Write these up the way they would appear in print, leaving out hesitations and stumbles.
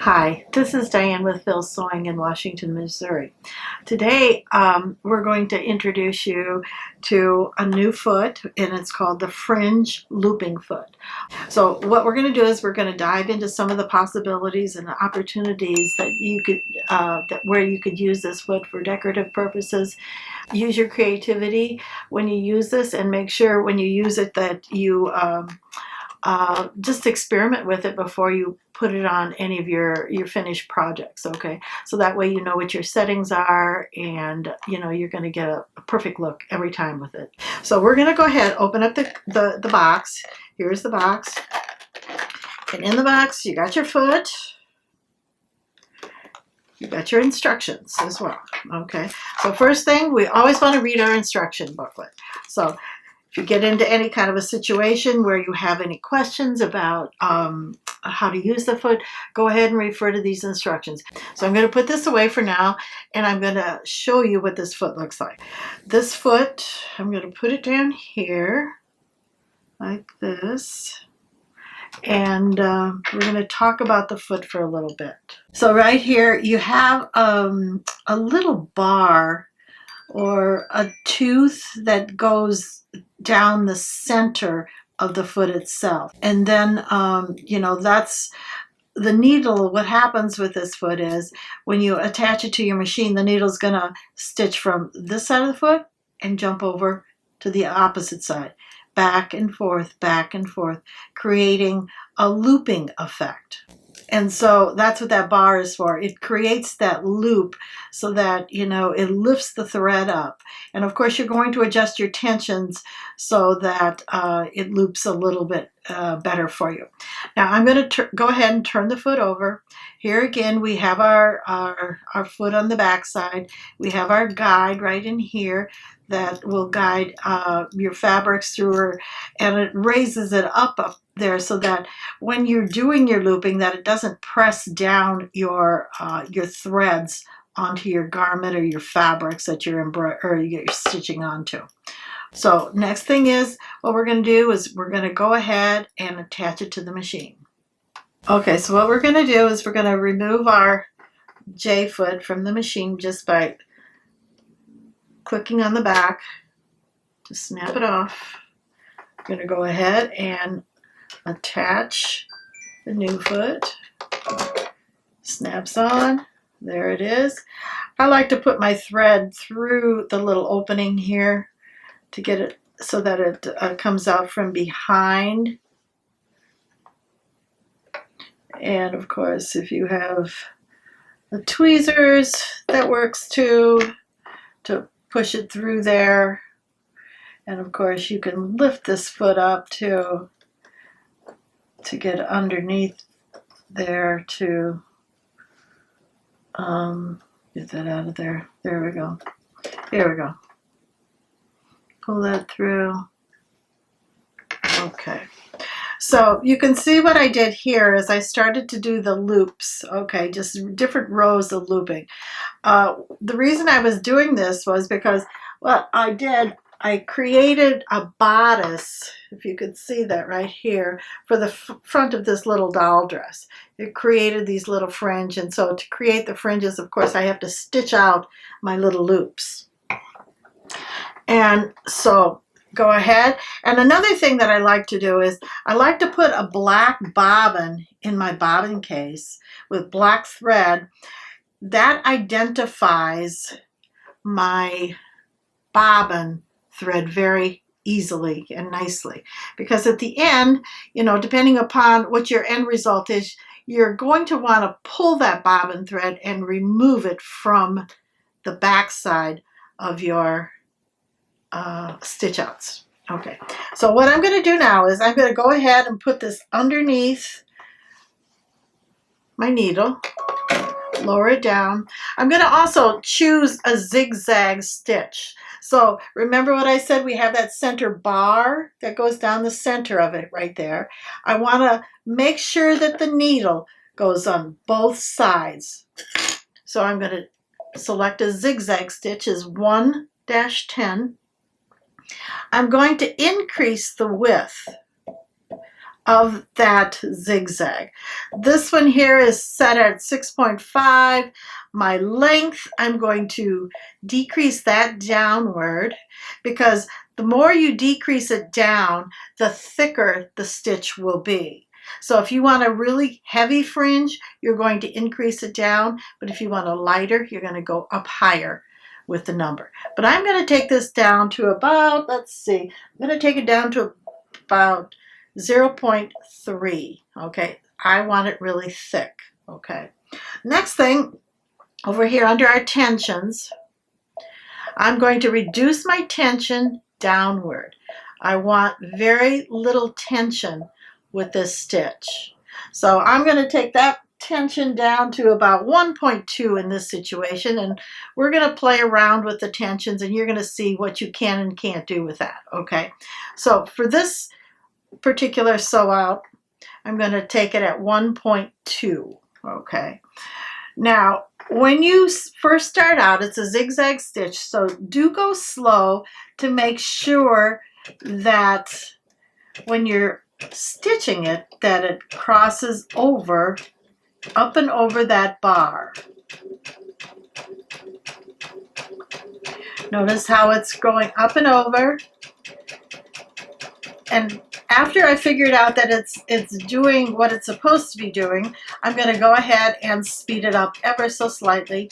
Hi, this is Diane with Phil's Sewing in Washington, Missouri. Today, we're going to introduce you to a new foot, and it's called the Fringe Looping Foot. So what we're going to do is we're going to dive into some of the possibilities and the opportunities that you could, where you could use this foot for decorative purposes. Use your creativity when you use this, and make sure when you use it that you just experiment with it before you put it on any of your finished projects, okay? So that way you know what your settings are, and you know you're going to get a perfect look every time with it. So we're going to go ahead, open up the box. Here's the box. And in the box you got your foot. You got your instructions as well, okay? So first thing, we always want to read our instruction booklet. So if you get into any kind of a situation where you have any questions about how to use the foot, go ahead and refer to these instructions. So I'm going to put this away for now, and I'm going to show you what this foot looks like. This foot, I'm going to put it down here like this, and we're going to talk about the foot for a little bit. So right here you have a little bar or a tooth that goes down the center of the foot itself. And then, you know, that's the needle. What happens with this foot is when you attach it to your machine, the needle's going to stitch from this side of the foot and jump over to the opposite side, back and forth, creating a looping effect. And so that's what that bar is for. It creates that loop so that, you know, it lifts the thread up. And of course, you're going to adjust your tensions so that it loops a little bit better for you. Now, I'm going to go ahead and turn the foot over. Here again, we have our foot on the back side. We have our guide right in here that will guide your fabrics through her, and it raises it up there so that when you're doing your looping, that it doesn't press down your threads onto your garment or your fabrics that you're stitching onto. So next thing is, what we're going to do is we're going to go ahead and attach it to the machine. Okay, so what we're going to do is we're going to remove our J foot from the machine just by clicking on the back to snap it off. I'm going to go ahead and attach the new foot. Snaps on. There it is. I like to put my thread through the little opening here to get it so that it comes out from behind. And of course, if you have the tweezers, that works too, to push it through there. And of course, you can lift this foot up too to get underneath there to get that out of there. There we go. Here we go. Pull that through. Okay. So you can see what I did here is I started to do the loops, okay, just different rows of looping. The reason I was doing this was because what I did, I created a bodice, if you could see that right here, for the front of this little doll dress. It created these little fringe, and so to create the fringes, of course, I have to stitch out my little loops. And so go ahead. And another thing that I like to do is I like to put a black bobbin in my bobbin case with black thread. That identifies my bobbin thread very easily and nicely, because at the end, you know, depending upon what your end result is, you're going to want to pull that bobbin thread and remove it from the back side of your stitch outs. Okay, so what I'm going to do now is I'm going to go ahead and put this underneath my needle, lower it down. I'm going to also choose a zigzag stitch. So remember what I said, we have that center bar that goes down the center of it right there. I want to make sure that the needle goes on both sides. So I'm going to select a zigzag stitch as 1-10. I'm going to increase the width of that zigzag. This one here is set at 6.5. My length, I'm going to decrease that downward, because the more you decrease it down, the thicker the stitch will be. So if you want a really heavy fringe, you're going to increase it down, but if you want a lighter, you're going to go up higher with the number. But I'm going to take this down to about, let's see, I'm going to take it down to about 0.3. Okay, I want it really thick. Okay, next thing, over here under our tensions, I'm going to reduce my tension downward. I want very little tension with this stitch. So I'm going to take that tension down to about 1.2 in this situation, and we're going to play around with the tensions, and you're going to see what you can and can't do with that. Okay, so for this particular sew out, I'm going to take it at 1.2. Okay, now when you first start out, it's a zigzag stitch, so do go slow to make sure that when you're stitching it, that it crosses over, up and over that bar. Notice how it's going up and over, and after I figured out that it's doing what it's supposed to be doing, I'm going to go ahead and speed it up ever so slightly.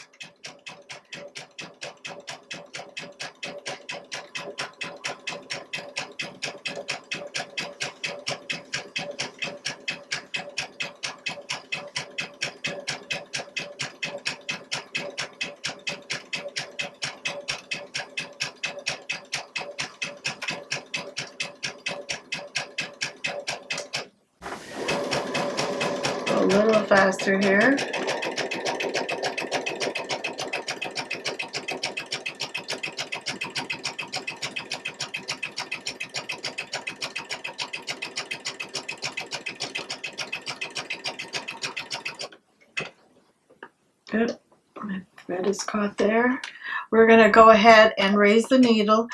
A little faster here. Good. My thread is caught there. We're going to go ahead and raise the needle.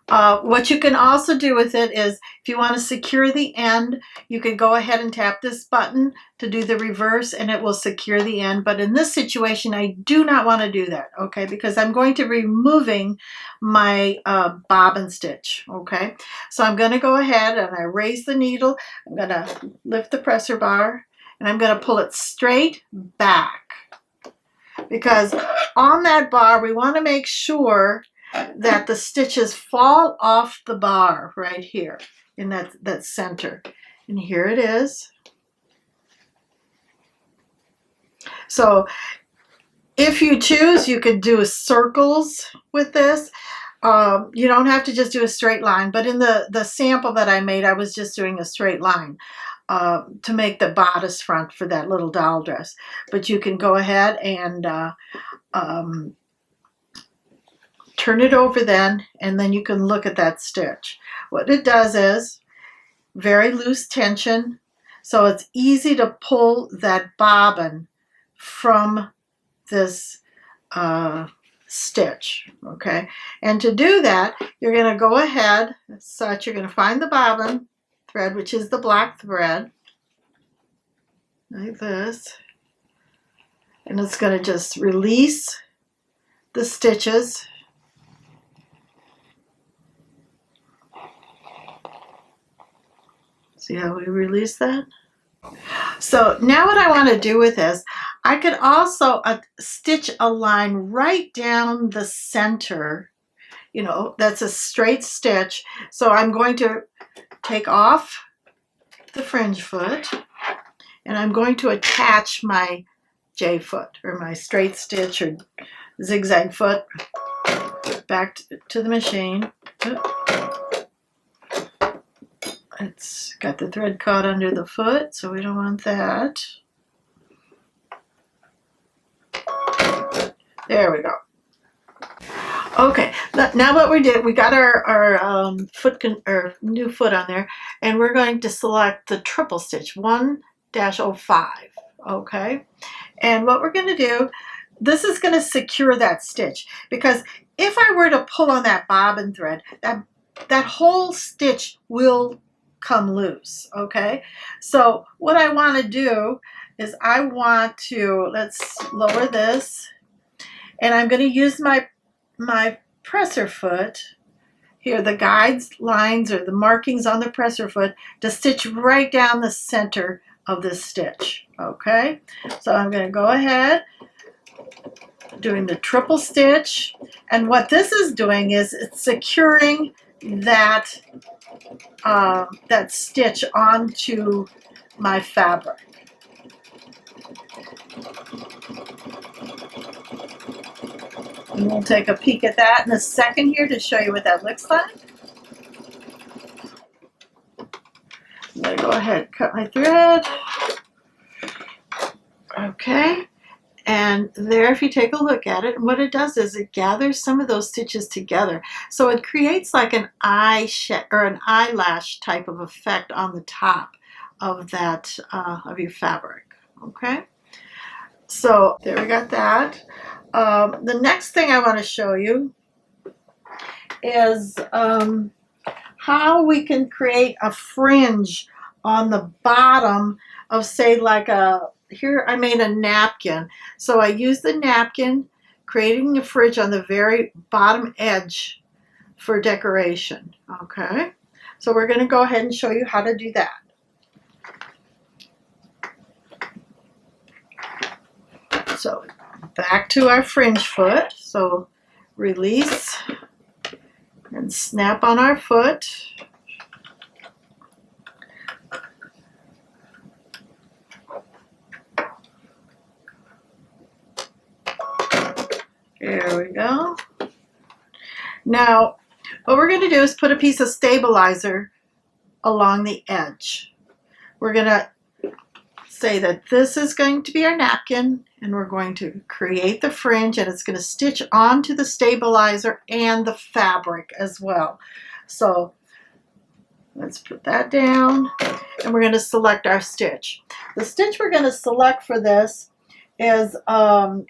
What you can also do with it is, if you want to secure the end, you can go ahead and tap this button to do the reverse, and it will secure the end. But in this situation, I do not want to do that, okay, because I'm going to be removing my bobbin stitch, okay. So I'm going to go ahead and I raise the needle. I'm going to lift the presser bar, and I'm going to pull it straight back, because on that bar, we want to make sure that the stitches fall off the bar right here in that center. And here it is. So if you choose, you could do circles with this. You don't have to just do a straight line, but in the sample that I made, I was just doing a straight line to make the bodice front for that little doll dress. But you can go ahead and turn it over then, and then you can look at that stitch. What it does is very loose tension, so it's easy to pull that bobbin from this stitch, okay? And to do that, you're going to go ahead, as such, you're going to find the bobbin thread, which is the black thread, like this, and it's going to just release the stitches. See how we release that? So now what I want to do with this, I could also stitch a line right down the center. You know, that's a straight stitch. So I'm going to take off the fringe foot, and I'm going to attach my J foot, or my straight stitch or zigzag foot, back to the machine. It's got the thread caught under the foot, so we don't want that. There we go. Okay, now what we did, we got our new foot on there, and we're going to select the triple stitch, 1-05, okay? And what we're going to do, this is going to secure that stitch, because if I were to pull on that bobbin thread, that whole stitch will come loose, okay? So what I want to do is I want to, let's lower this, and I'm going to use my presser foot here, the guides lines or the markings on the presser foot, to stitch right down the center of this stitch, okay? So I'm going to go ahead doing the triple stitch, and what this is doing is it's securing that that stitch onto my fabric. And we'll take a peek at that in a second here to show you what that looks like. I'm going to go ahead and cut my thread. Okay, and there, if you take a look at it, what it does is it gathers some of those stitches together. So it creates like an eyelash type of effect on the top of that, of your fabric. Okay, so there we got that. The next thing I want to show you is how we can create a fringe on the bottom of, say, like here I made a napkin. So I used the napkin, creating a fringe on the very bottom edge for decoration. Okay, so we're going to go ahead and show you how to do that. So back to our fringe foot. So release and snap on our foot. There we go. Now, what we're going to do is put a piece of stabilizer along the edge. We're going to say that this is going to be our napkin, and we're going to create the fringe, and it's going to stitch onto the stabilizer and the fabric as well. So let's put that down, and we're going to select our stitch. The stitch we're going to select for this is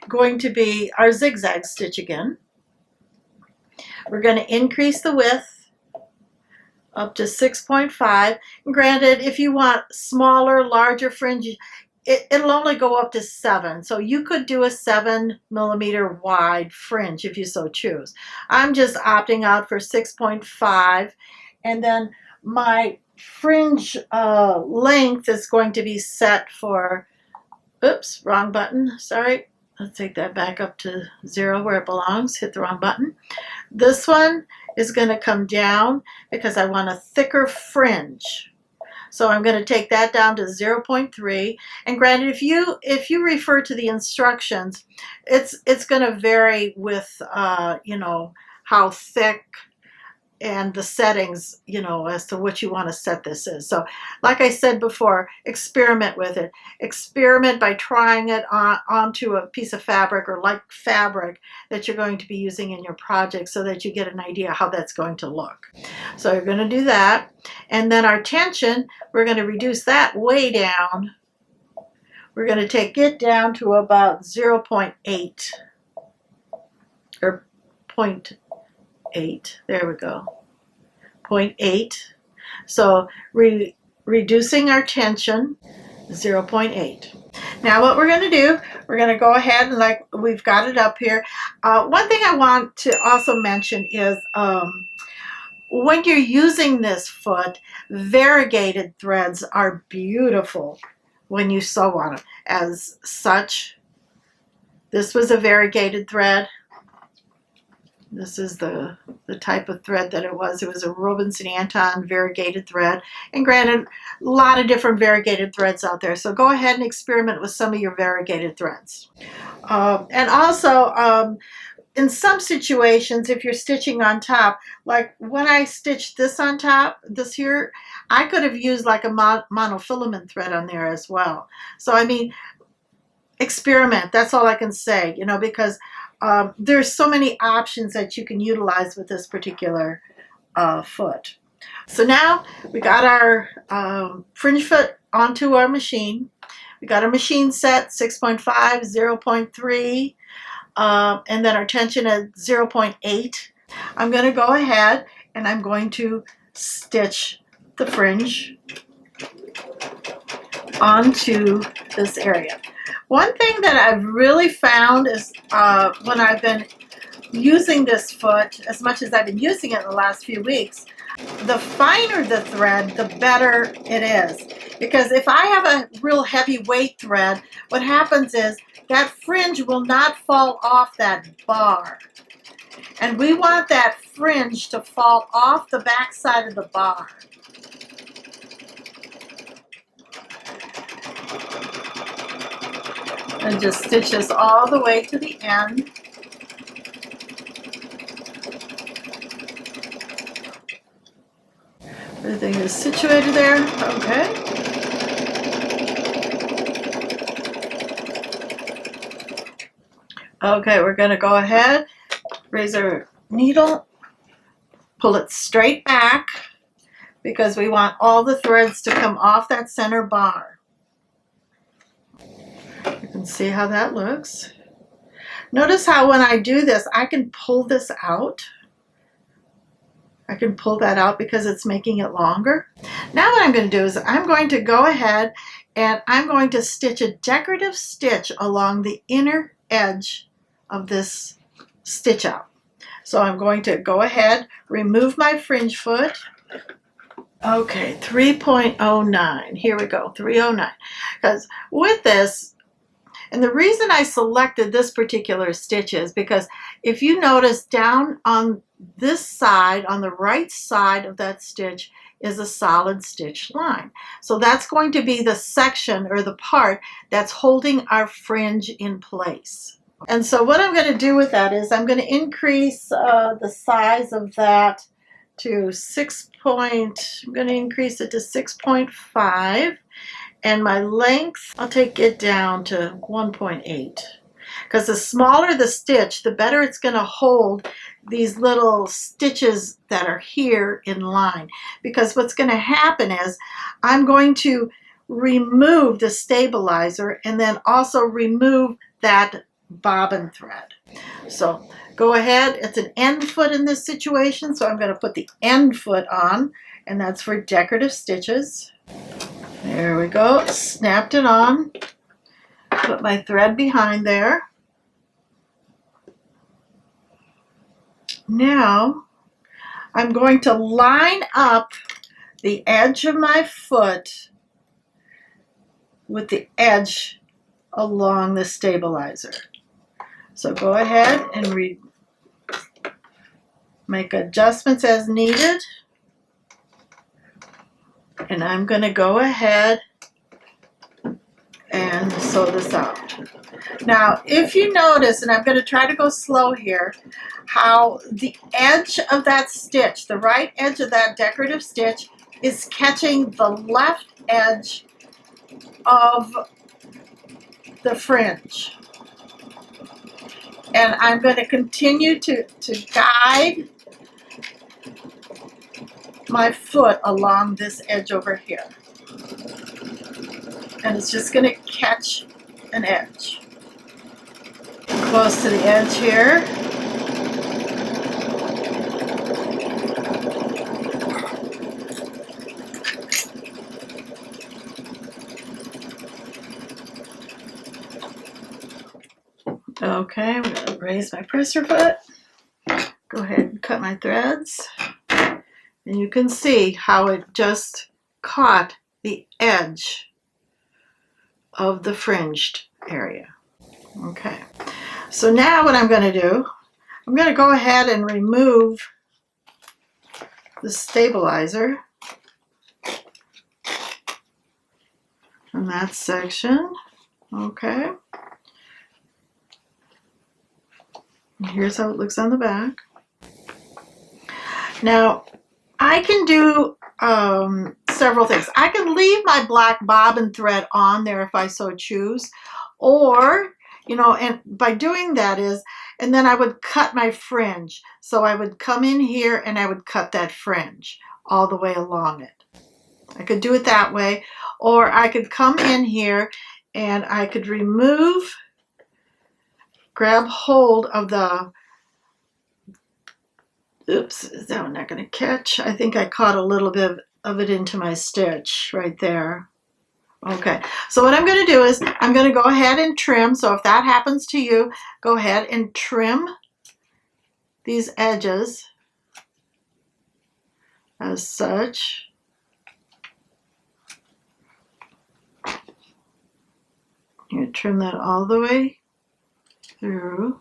going to be our zigzag stitch again. We're going to increase the width up to 6.5. Granted, if you want smaller, larger fringe, it'll only go up to 7. So you could do a 7mm wide fringe if you so choose. I'm just opting out for 6.5. And then my fringe length is going to be set for, oops, wrong button, sorry. Let's take that back up to 0 where it belongs. Hit the wrong button. This one is going to come down because I want a thicker fringe. So I'm going to take that down to 0.3. And granted, if you refer to the instructions, it's going to vary with you know, how thick and the settings, you know, as to what you want to set this is. So like I said before, experiment with it. Experiment by trying it onto a piece of fabric or like fabric that you're going to be using in your project so that you get an idea how that's going to look. So you're going to do that. And then our tension, we're going to reduce that way down. We're going to take it down to about 0.8 or 0.8. There we go. 0.8. So reducing our tension, 0.8. Now what we're going to do, we're going to go ahead and, like we've got it up here. One thing I want to also mention is when you're using this foot, variegated threads are beautiful when you sew on them. As such, this was a variegated thread. This is the type of thread that it was. It was a Robinson Anton variegated thread. And granted, a lot of different variegated threads out there. So go ahead and experiment with some of your variegated threads. And also, in some situations, if you're stitching on top, like when I stitched this on top, this here, I could have used like a monofilament thread on there as well. So, I mean, experiment. That's all I can say, you know, because there's so many options that you can utilize with this particular foot. So now we got our fringe foot onto our machine. We got our machine set 6.5, 0.3, and then our tension at 0.8. I'm going to go ahead and I'm going to stitch the fringe onto this area. One thing that I've really found is when I've been using this foot, as much as I've been using it in the last few weeks, the finer the thread, the better it is. Because if I have a real heavy weight thread, what happens is that fringe will not fall off that bar. And we want that fringe to fall off the back side of the bar. And just stitch this all the way to the end. Everything is situated there, okay. Okay, we're gonna go ahead, raise our needle, pull it straight back because we want all the threads to come off that center bar. You can see how that looks. Notice how when I do this, I can pull this out. I can pull that out because it's making it longer. Now what I'm going to do is I'm going to go ahead and I'm going to stitch a decorative stitch along the inner edge of this stitch out. So I'm going to go ahead, remove my fringe foot. Okay, 3.09. Here we go, 309. Because with this, and the reason I selected this particular stitch is because if you notice down on this side, on the right side of that stitch, is a solid stitch line. So that's going to be the section or the part that's holding our fringe in place. And so what I'm going to do with that is I'm going to increase the size of that to I'm going to increase it to 6.5. And my length, I'll take it down to 1.8. Because the smaller the stitch, the better it's going to hold these little stitches that are here in line. Because what's going to happen is I'm going to remove the stabilizer and then also remove that bobbin thread. So go ahead, it's an end foot in this situation, so I'm going to put the end foot on, and that's for decorative stitches. There we go, snapped it on, put my thread behind there. Now I'm going to line up the edge of my foot with the edge along the stabilizer. So go ahead and make adjustments as needed. And I'm going to go ahead and sew this out. Now, if you notice, and I'm going to try to go slow here, how the edge of that stitch, the right edge of that decorative stitch, is catching the left edge of the fringe. And I'm going to continue to guide my foot along this edge over here. And it's just going to catch an edge. Close to the edge here. Okay, I'm going to raise my presser foot. Go ahead and cut my threads. And you can see how it just caught the edge of the fringed area. Okay, so now what I'm going to do, I'm going to go ahead and remove the stabilizer from that section. Okay. And here's how it looks on the back. Now, I can do several things. I can leave my black bobbin thread on there if I so choose, or, you know, and by doing that is, and then I would cut my fringe. So I would come in here and I would cut that fringe all the way along it. I could do it that way, or I could come in here and I could grab hold of the, oops, is that one not going to catch? I think I caught a little bit of of it into my stitch right there. Okay, so what I'm going to do is I'm going to go ahead and trim. So if that happens to you, go ahead and trim these edges as such. You trim that all the way through.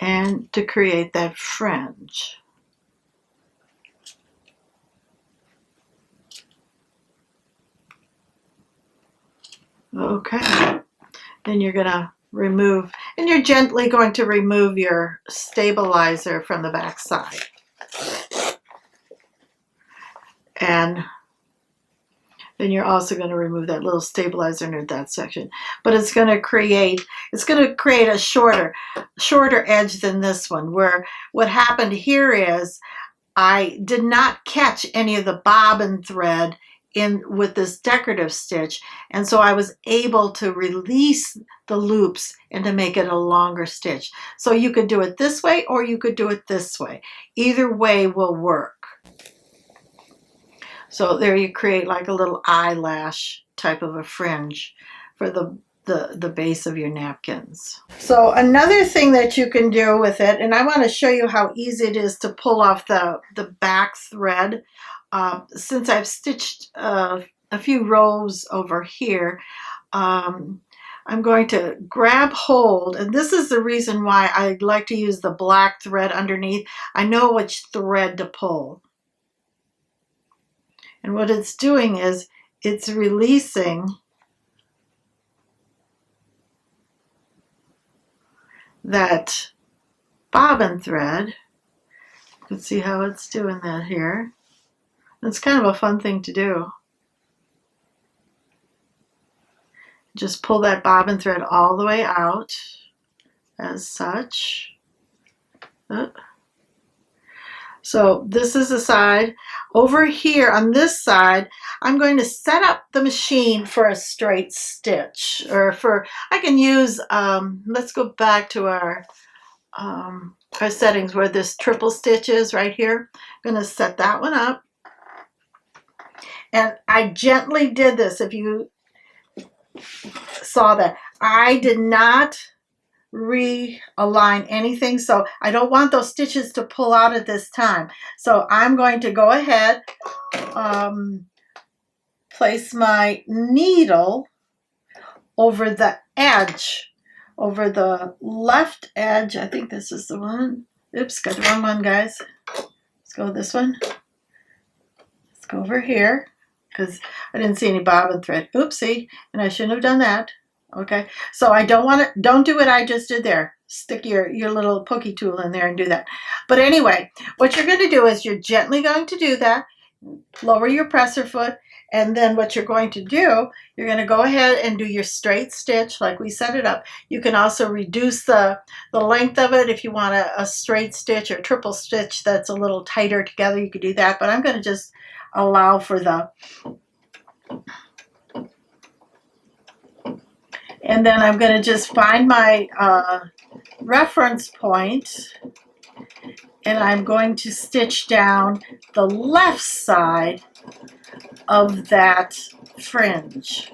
And to create that fringe. Okay, then you're going to remove, and you're gently going to remove your stabilizer from the back side. And then you're also going to remove that little stabilizer near that section. But it's going to create a shorter edge than this one, where what happened here is I did not catch any of the bobbin thread in with this decorative stitch, and so I was able to release the loops and to make it a longer stitch. So you could do it this way or you could do it this way. Either way will work. So there you create like a little eyelash type of a fringe for the base of your napkins. So another thing that you can do with it, and I want to show you how easy it is to pull off the back thread. Since I've stitched a few rows over here, I'm going to grab hold, and this is the reason why I like to use the black thread underneath. I know which thread to pull. And what it's doing is it's releasing that bobbin thread. You can see how it's doing that here. It's kind of a fun thing to do. Just pull that bobbin thread all the way out as such. So this is the side. Over here on this side, I'm going to set up the machine for a straight stitch, or I can use, let's go back to our settings where this triple stitch is right here. I'm going to set that one up. And I gently did this. If you saw that, I did not realign anything, so I don't want those stitches to pull out at this time. So I'm going to go ahead, place my needle over the edge, over the left edge. I think this is the one. Oops, got the wrong one, guys. Let's go with this one. Let's go over here, because I didn't see any bobbin thread. Oopsie, and I shouldn't have done that. Okay, so I don't do what I just did there. Stick your little pokey tool in there and do that. But anyway, what you're going to do is you're gently going to do that. Lower your presser foot, and then what you're going to do, you're going to go ahead and do your straight stitch like we set it up. You can also reduce the length of it if you want a straight stitch or triple stitch that's a little tighter together. You could do that, but I'm going to just allow for the... And then I'm going to just find my reference point, and I'm going to stitch down the left side of that fringe.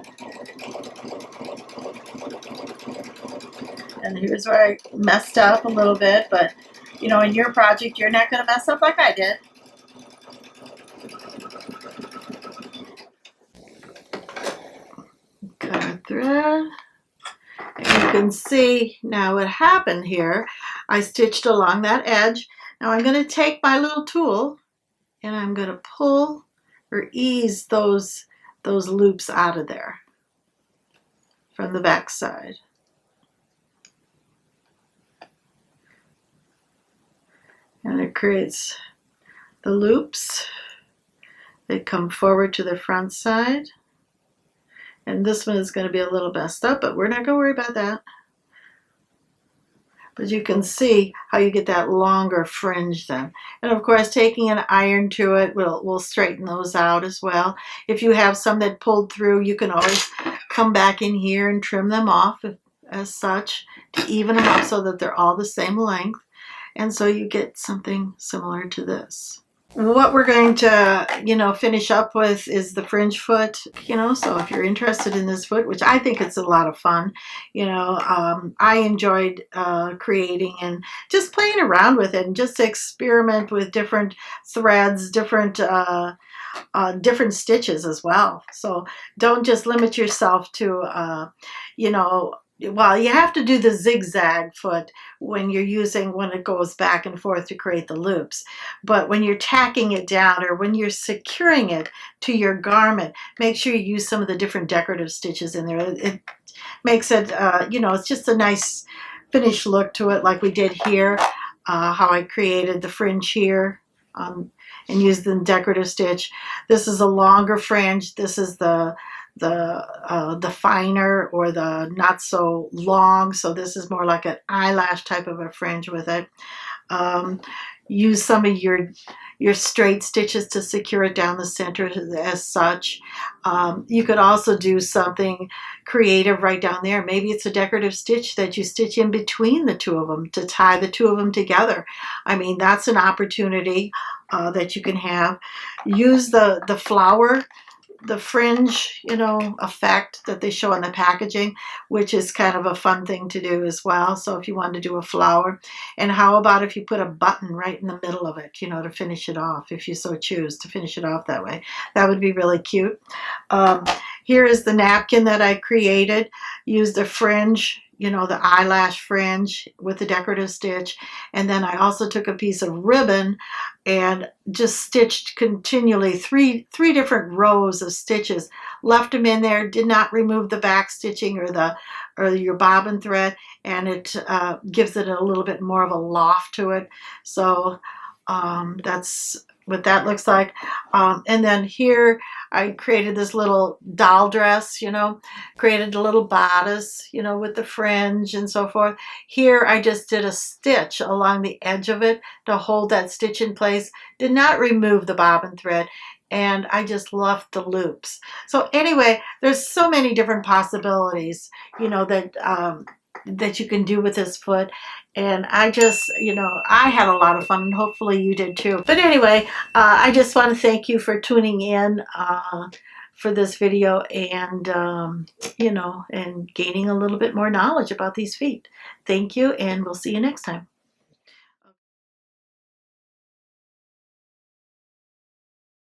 And here's where I messed up a little bit, but you know, in your project, you're not going to mess up like I did. Cut a thread. And you can see now what happened here. I stitched along that edge. Now I'm going to take my little tool and I'm going to pull or ease those loops out of there from the back side. And it creates the loops. They come forward to the front side. And this one is going to be a little messed up, but we're not going to worry about that. But you can see how you get that longer fringe then. And of course, taking an iron to it will straighten those out as well. If you have some that pulled through, you can always come back in here and trim them off as such to even them up so that they're all the same length. And so you get something similar to this. What we're going to, finish up with is the fringe foot, so if you're interested in this foot, which I think it's a lot of fun, I enjoyed creating and just playing around with it and just experiment with different threads, different stitches as well. So don't just limit yourself to, well, you have to do the zigzag foot when it goes back and forth to create the loops. But when you're tacking it down or when you're securing it to your garment, make sure you use some of the different decorative stitches in there. It makes it, it's just a nice finished look to it, like we did here, how I created the fringe here. And use the decorative stitch. This is a longer fringe. This is the finer or the not so long. So this is more like an eyelash type of a fringe with it. Use some of your straight stitches to secure it down the center as such. You could also do something creative right down there. Maybe it's a decorative stitch that you stitch in between the two of them to tie the two of them together. I mean, that's an opportunity that you can have. Use the flower, the fringe, effect that they show on the packaging, which is kind of a fun thing to do as well. So if you want to do a flower, and how about if you put a button right in the middle of it, to finish it off, if you so choose to finish it off that way. That would be really cute. Here is the napkin that I created. Use the fringe, the eyelash fringe with the decorative stitch. And then I also took a piece of ribbon and just stitched continually three different rows of stitches, left them in there, did not remove the back stitching or your bobbin thread, and it gives it a little bit more of a loft to it. So that's what that looks like. And then here I created this little doll dress, created a little bodice, with the fringe and so forth. Here I just did a stitch along the edge of it to hold that stitch in place. Did not remove the bobbin thread, and I just left the loops. So anyway, there's so many different possibilities, that you can do with this foot. And I just, I had a lot of fun, and hopefully you did too. But anyway, I just want to thank you for tuning in for this video and, and gaining a little bit more knowledge about these feet. Thank you, and we'll see you next time.